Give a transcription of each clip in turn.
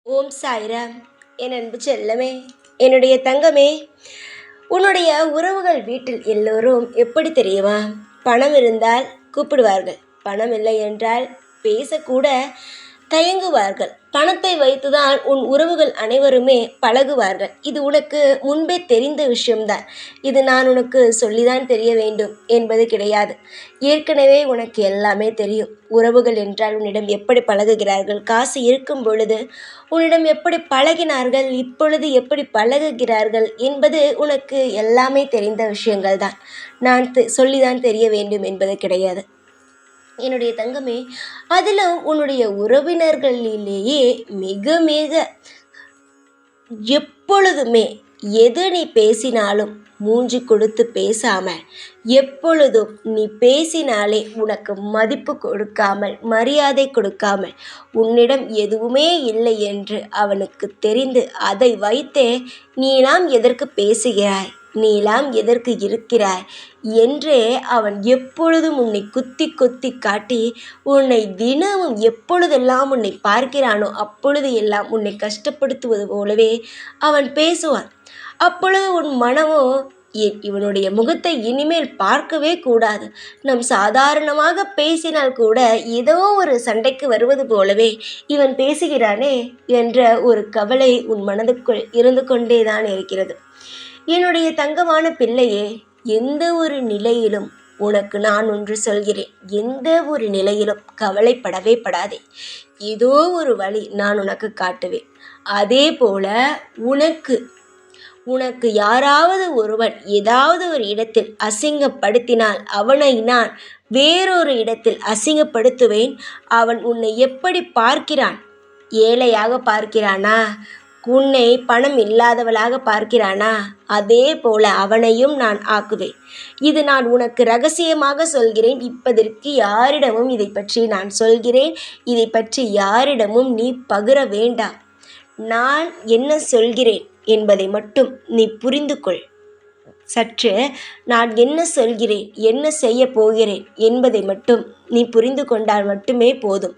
ஓம் சாய்ராம். என் அன்பு செல்லமே, என்னுடைய தங்கமே, உன்னுடைய உறவுகள் வீட்டில் எல்லோரும் எப்படி தெரியுமா? பணம் இருந்தால் கூப்பிடுவார்கள், பணம் இல்லை என்றால் பேசக்கூட தயங்குவார்கள். பணத்தை வைத்துதான் உன் உறவுகள் அனைவருமே பழகுவார்கள். இது உனக்கு முன்பே தெரிந்த விஷயம்தான். இது நான் உனக்கு சொல்லிதான் தெரிய வேண்டும் என்பது கிடையாது. ஏற்கனவே உனக்கு எல்லாமே தெரியும். உறவுகள் என்றால் உன்னிடம் எப்படி பழகுகிறார்கள், காசு இருக்கும் பொழுது உன்னிடம் எப்படி பழகினார்கள், இப்பொழுது எப்படி பழகுகிறார்கள் என்பது உனக்கு எல்லாமே தெரிந்த விஷயங்கள் தான். நான் சொல்லிதான் தெரிய வேண்டும் என்பது கிடையாது என்னுடைய தங்கமே. அதிலும் உன்னுடைய உறவினர்களிலேயே மிக மிக எப்பொழுதுமே எது நீ பேசினாலும் மூஞ்சி கொடுத்து பேசாமல், எப்பொழுதும் நீ பேசினாலே உனக்கு மதிப்பு கொடுக்காமல், மரியாதை கொடுக்காமல், உன்னிடம் எதுவுமே இல்லை என்று அவனுக்கு தெரிந்து அதை வைத்தே நீலாம் எதற்கு பேசுகிறாய், நீலாம் எதற்கு இருக்கிறாய் என்றே அவன் எப்பொழுதும் உன்னை குத்தி குத்தி காட்டி, உன்னை தினமும் எப்பொழுதெல்லாம் உன்னை பார்க்கிறானோ அப்பொழுது எல்லாம் உன்னை கஷ்டப்படுத்துவது போலவே அவன் பேசுவான். அப்பொழுது உன் மனமோ இவனுடைய முகத்தை இனிமேல் பார்க்கவே கூடாது, நம் சாதாரணமாக பேசினால் கூட ஏதோ ஒரு சண்டைக்கு வருவது போலவே இவன் பேசுகிறானே என்ற ஒரு கவலை உன் மனதுக்குள் இருந்து கொண்டேதான் இருக்கிறது. என்னுடைய தங்கமான பிள்ளையே, எந்த ஒரு நிலையிலும் உனக்கு நான் ஒன்று சொல்கிறேன். எந்த ஒரு நிலையிலும் கவலைப்படவே படாதே. ஏதோ ஒரு வழி நான் உனக்கு காட்டுவேன். அதே போல உனக்கு யாராவது ஒருவன் ஏதாவது ஒரு இடத்தில் அசிங்கப்படுத்தினால் அவனை நான் வேறொரு இடத்தில் அசிங்கப்படுத்துவேன். அவன் உன்னை எப்படி பார்க்கிறான்? ஏழையாக பார்க்கிறானா? உன்னை பணம் இல்லாதவளாக பார்க்கிறானா? அதே போல அவனையும் நான் ஆக்குவேன். இது நான் உனக்கு ரகசியமாக சொல்கிறேன். இப்பதற்கு யாரிடமும் இதை பற்றி நான் சொல்கிறேன். இதை பற்றி யாரிடமும் நீ பகிர வேண்டாம். நான் என்ன சொல்கிறேன் என்பதை மட்டும் நீ புரிந்து கொள். சற்று நான் என்ன சொல்கிறேன், என்ன செய்ய போகிறேன் என்பதை மட்டும் நீ புரிந்து கொண்டால் மட்டுமே போதும்.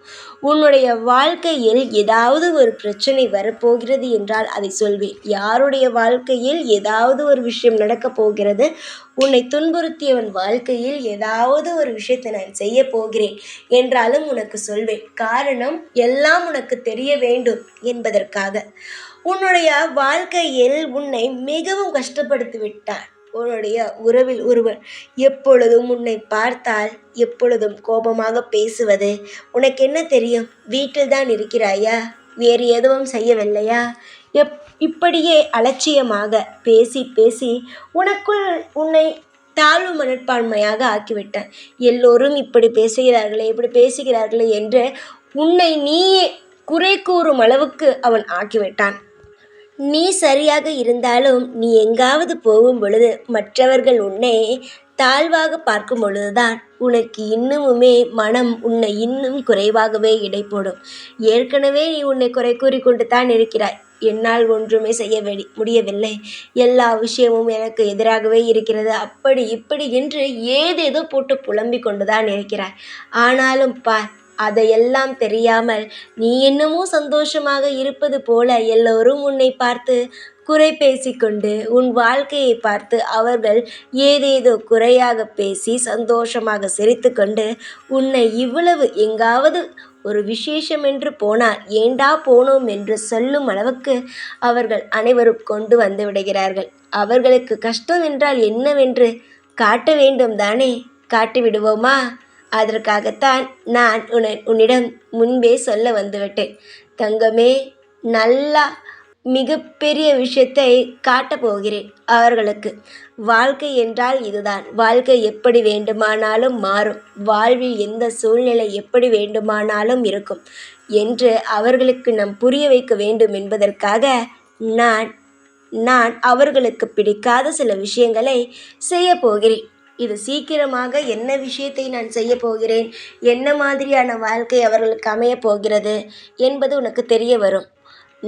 உன்னுடைய வாழ்க்கையில் ஏதாவது ஒரு பிரச்சனை வரப்போகிறது என்றால் அதை சொல்வேன். யாருடைய வாழ்க்கையில் ஏதாவது ஒரு விஷயம் நடக்கப் போகிறது, உன்னை துன்புறுத்தியவன் வாழ்க்கையில் ஏதாவது ஒரு விஷயத்தை நான் செய்ய போகிறேன் என்றாலும் உனக்கு சொல்வேன். காரணம், எல்லாம் உனக்கு தெரிய வேண்டும் என்பதற்காக. உன்னுடைய வாழ்க்கையில் உன்னை மிகவும் கஷ்டப்படுத்தி விட்டார் உன்னுடைய உறவில் ஒருவர். எப்பொழுதும் உன்னை பார்த்தால் எப்பொழுதும் கோபமாக பேசுவது. உனக்கு என்ன தெரியும்? வீட்டில் தான் இருக்கிறாயா? வேறு எதுவும் செய்யவில்லையா? இப்படியே அலட்சியமாக பேசி பேசி உனக்குள் உன்னை தாழ்வு மனப்பான்மையாக ஆக்கிவிட்டான். எல்லோரும் இப்படி பேசுகிறார்களே என்று உன்னை நீயே குறை கூறும் அளவுக்கு அவன் ஆக்கிவிட்டான். நீ சரியாக இருந்தாலும் நீ எங்காவது போகும் பொழுது மற்றவர்கள் உன்னை தாழ்வாக பார்க்கும் பொழுதுதான் உனக்கு இன்னுமுமே மனம் உன்னை இன்னும் குறைவாகவே இடை போடும். ஏற்கனவே நீ உன்னை குறை கூறிக்கொண்டு தான் இருக்கிறாய். என்னால் ஒன்றுமே செய்ய முடியவில்லை, எல்லா விஷயமும் எனக்கு எதிராகவே இருக்கிறது, அப்படி இப்படி என்று ஏதேதோ போட்டு புலம்பிக் கொண்டுதான் இருக்கிறாய். ஆனாலும் பார், அதையெல்லாம் தெரியாமல் நீ என்னமோ சந்தோஷமாக இருப்பது போல எல்லோரும் உன்னை பார்த்து குறை பேசிக்கொண்டு, உன் வாழ்க்கையை பார்த்து அவர்கள் ஏதேதோ குறையாக பேசி சந்தோஷமாக சிரித்து கொண்டு உன்னை இவ்வளவு எங்காவது ஒரு விசேஷம் என்று போனால் ஏண்டா போனோம் என்று சொல்லும் அளவுக்கு அவர்கள் அனைவரும் கொண்டு வந்து விடுகிறார்கள். அவர்களுக்கு கஷ்டம் என்றால் என்னவென்று காட்ட வேண்டும் தானே? காட்டி விடுவோமா? அதற்காகத்தான் நான் உன்னிடம் முன்பே சொல்ல வந்துவிட்டேன். தங்கமே, நல்லா மிகப்பெரிய விஷயத்தை காட்டப் போகிறேன் அவர்களுக்கு. வாழ்க்கை என்றால் இதுதான். வாழ்க்கை எப்படி வேண்டுமானாலும் மாறும், வாழ்வில் எந்த சூழ்நிலை எப்படி வேண்டுமானாலும் இருக்கும் என்று அவர்களுக்கு நாம் புரிய வைக்க வேண்டும் என்பதற்காக நான் அவர்களுக்கு பிடிக்காத சில விஷயங்களை செய்ய போகிறேன். இது சீக்கிரமாக என்ன விஷயத்தை நான் செய்ய போகிறேன், என்ன மாதிரியான வாழ்க்கை அவர்களுக்கு அமையப் போகிறது என்பது உனக்கு தெரிய வரும்.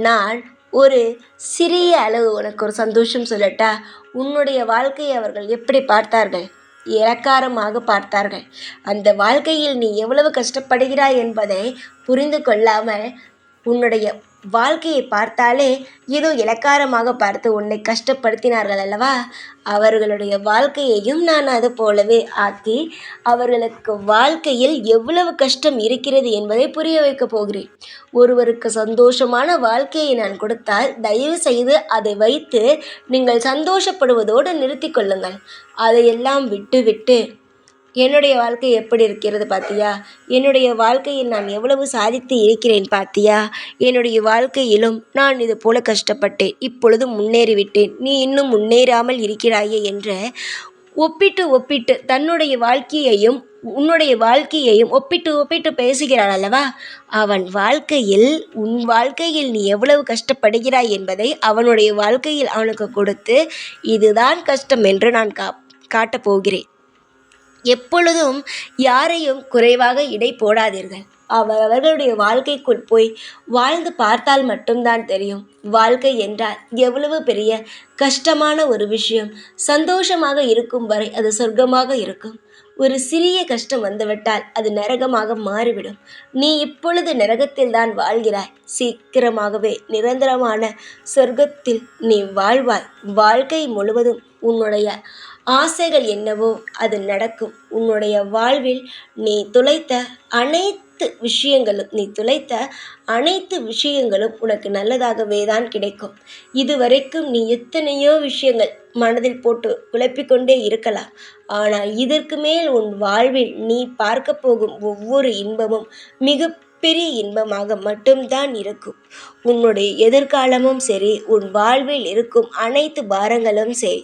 நான் ஒரு சிறிய அளவு உனக்கு ஒரு சந்தோஷம் சொல்லட்டா? உன்னுடைய வாழ்க்கையை அவர்கள் எப்படி பார்த்தார்கள்? இளக்காரமாக பார்த்தார்கள். அந்த வாழ்க்கையில் நீ எவ்வளவு கஷ்டப்படுகிறாய் என்பதை புரிந்து கொள்ளாமல் உன்னுடைய வாழ்க்கையை பார்த்தாலே ஏதோ இளக்காரமாக பார்த்து உன்னை கஷ்டப்படுத்தினார்கள் அல்லவா? அவர்களுடைய வாழ்க்கையையும் நான் அது போலவே ஆக்கி அவர்களுக்கு வாழ்க்கையில் எவ்வளவு கஷ்டம் இருக்கிறது என்பதை புரிய வைக்கப் போகிறேன். ஒருவருக்கு சந்தோஷமான வாழ்க்கையை நான் கொடுத்தால் தயவு செய்து அதை வைத்து நீங்கள் சந்தோஷப்படுவதோடு நிறுத்தி கொள்ளுங்கள். அதையெல்லாம் விட்டுவிட்டு என்னுடைய வாழ்க்கை எப்படி இருக்கிறது பார்த்தியா? என்னுடைய வாழ்க்கையில் நான் எவ்வளவு சாதித்து இருக்கிறேன் பார்த்தியா? என்னுடைய வாழ்க்கையிலும் நான் இது போல கஷ்டப்பட்டேன், இப்பொழுது முன்னேறிவிட்டேன், நீ இன்னும் முன்னேறாமல் இருக்கிறாயே என்ற ஒப்பிட்டு ஒப்பிட்டு தன்னுடைய வாழ்க்கையையும் உன்னுடைய வாழ்க்கையையும் ஒப்பிட்டு ஒப்பிட்டு பேசுகிறாள் அல்லவா? அவன் வாழ்க்கையில் உன் வாழ்க்கையில் நீ எவ்வளவு கஷ்டப்படுகிறாய் என்பதை அவனுடைய வாழ்க்கையில் அவனுக்கு கொடுத்து இதுதான் கஷ்டம் என்று நான் காட்டப் போகிறேன். எப்பொழுதும் யாரையும் குறைவாக இடை போடாதீர்கள். அவர்களுடைய வாழ்க்கைக்குள் போய் வாழ்ந்து பார்த்தால் மட்டும்தான் தெரியும் வாழ்க்கை என்றால் எவ்வளவு பெரிய கஷ்டமான ஒரு விஷயம். சந்தோஷமாக இருக்கும் வரை அது சொர்க்கமாக இருக்கும். ஒரு சிறிய கஷ்டம் வந்துவிட்டால் அது நரகமாக மாறிவிடும். நீ இப்பொழுது நரகத்தில் தான் வாழ்கிறாய். சீக்கிரமாகவே நிரந்தரமான சொர்க்கத்தில் நீ வாழ்வாய். வாழ்க்கை முழுவதும் உன்னுடைய ஆசைகள் என்னவோ அது நடக்கும். உன்னுடைய வாழ்வில் நீ துளைத்த அனைத்து விஷயங்களும் உனக்கு நல்லதாகவே தான் கிடைக்கும். இதுவரைக்கும் நீ எத்தனையோ விஷயங்கள் மனதில் போட்டு குழப்பிக்கொண்டே இருக்கலாம். ஆனால் இதற்கு மேல் உன் வாழ்வில் நீ பார்க்க போகும் ஒவ்வொரு இன்பமும் மிக பெரிய இன்பமாக மட்டும்தான் இருக்கும். உன்னுடைய எதிர்காலமும் சரி, உன் வாழ்வில் இருக்கும் அனைத்து பாரங்களும் சரி,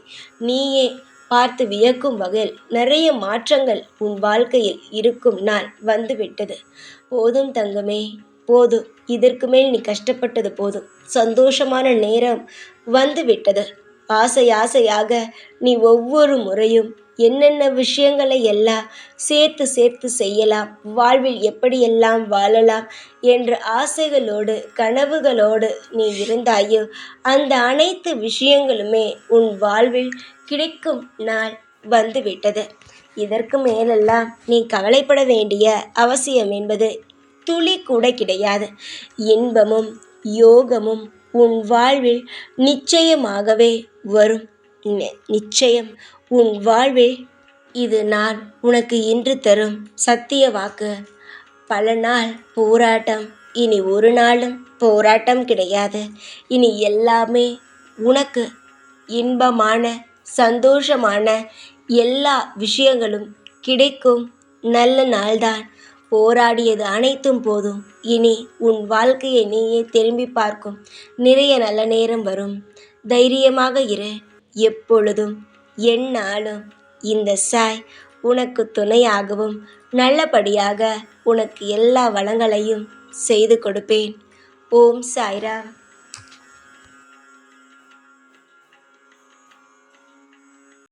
நீயே பார்த்து வியக்கும் வகையில் நிறைய மாற்றங்கள் உன் வாழ்க்கையில் இருக்கும் நாள் வந்துவிட்டது. போதும் தங்கமே, போதும். இதற்கு மேல் நீ கஷ்டப்பட்டது போதும். சந்தோஷமான நேரம் வந்துவிட்டது. ஆசையாக நீ ஒவ்வொரு முறையும் என்னென்ன விஷயங்களை எல்லாம் சேர்த்து சேர்த்து செய்யலாம், வாழ்வில் எப்படியெல்லாம் வாழலாம் என்ற ஆசைகளோடு கனவுகளோடு நீ இருந்தாயோ அந்த அனைத்து விஷயங்களுமே உன் வாழ்வில் கிடைக்கும் நாள் வந்துவிட்டது. இதற்கு மேலெல்லாம் நீ கவலைப்பட வேண்டிய அவசியம் என்பது துளி கூட கிடையாது. இன்பமும் யோகமும் உன் வாழ்வில் நிச்சயமாகவே வரும். நிச்சயம் உன் வாழ்வில் இது நான் உனக்கு இன்று தரும் சத்திய வாக்கு. பல நாள் போராட்டம் இனி ஒரு நாளும் போராட்டம் கிடையாது. இனி எல்லாமே உனக்கு இன்பமான சந்தோஷமான எல்லா விஷயங்களும் கிடைக்கும் நல்ல நாள்தான். போராடியது அனைத்தும் போதும். இனி உன் வாழ்க்கையை நீயே திரும்பி பார்க்கும் நிறைய நல்ல நேரம் வரும். தைரியமாக இரு. எப்பொழுதும் எந்நாளும் இந்த சாய் உனக்கு துணையாகவும் நல்லபடியாக உனக்கு எல்லா வளங்களையும் செய்து கொடுப்பேன். ஓம் சாய்ராம்.